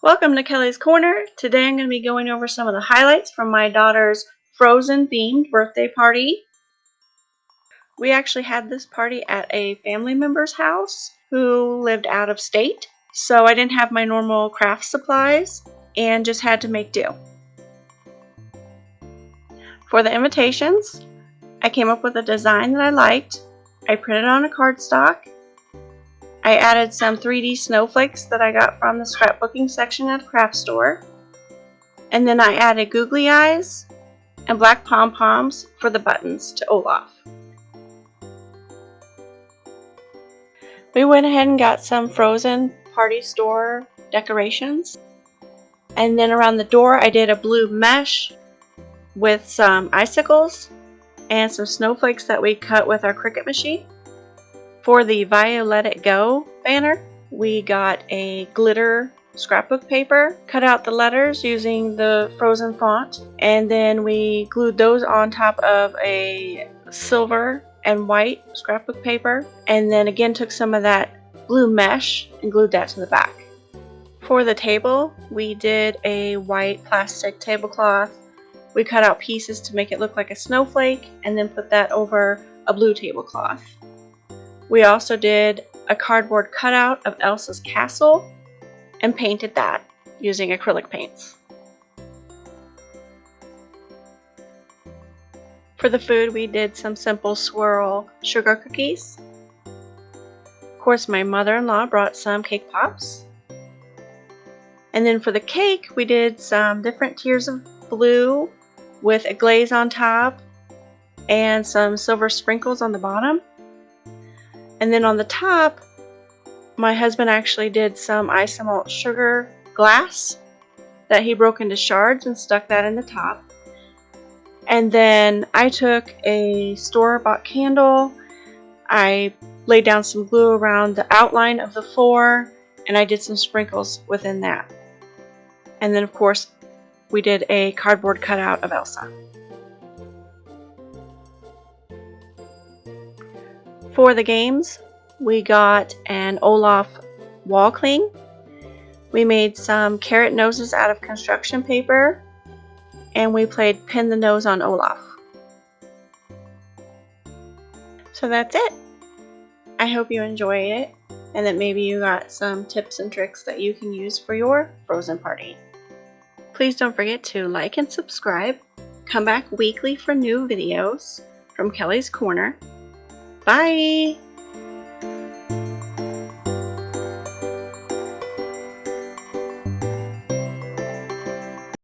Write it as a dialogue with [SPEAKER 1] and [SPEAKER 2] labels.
[SPEAKER 1] Welcome to Kelly's Corner. Today I'm going to be going over some of the highlights from my daughter's Frozen themed birthday party. We actually had this party at a family member's house who lived out of state, so I didn't have my normal craft supplies and just had to make do. For the invitations, I came up with a design that I liked. I printed on a cardstock. I added some 3D snowflakes that I got from the scrapbooking section at the craft store. And then I added googly eyes and black pom-poms for the buttons to Olaf. We went ahead and got some Frozen party store decorations. And then around the door I did a blue mesh with some icicles and some snowflakes that we cut with our Cricut machine. For the Via Let It Go banner, we got a glitter scrapbook paper, cut out the letters using the Frozen font, and then we glued those on top of a silver and white scrapbook paper, and then again took some of that blue mesh and glued that to the back. For the table, we did a white plastic tablecloth. We cut out pieces to make it look like a snowflake and then put that over a blue tablecloth. We also did a cardboard cutout of Elsa's castle and painted that using acrylic paints. For the food, we did some simple swirl sugar cookies. Of course, my mother-in-law brought some cake pops. And then for the cake, we did some different tiers of blue with a glaze on top and some silver sprinkles on the bottom. And then on the top, my husband actually did some isomalt sugar glass that he broke into shards and stuck that in the top. And then I took a store-bought candle, I laid down some glue around the outline of the floor, and I did some sprinkles within that. And then of course, we did a cardboard cutout of Elsa. For the games, we got an Olaf wall cling. We made some carrot noses out of construction paper, and we played pin the nose on Olaf. So that's it. I hope you enjoyed it and that maybe you got some tips and tricks that you can use for your Frozen party. Please don't forget to like and subscribe. Come back weekly for new videos from Kelly's Corner. Bye!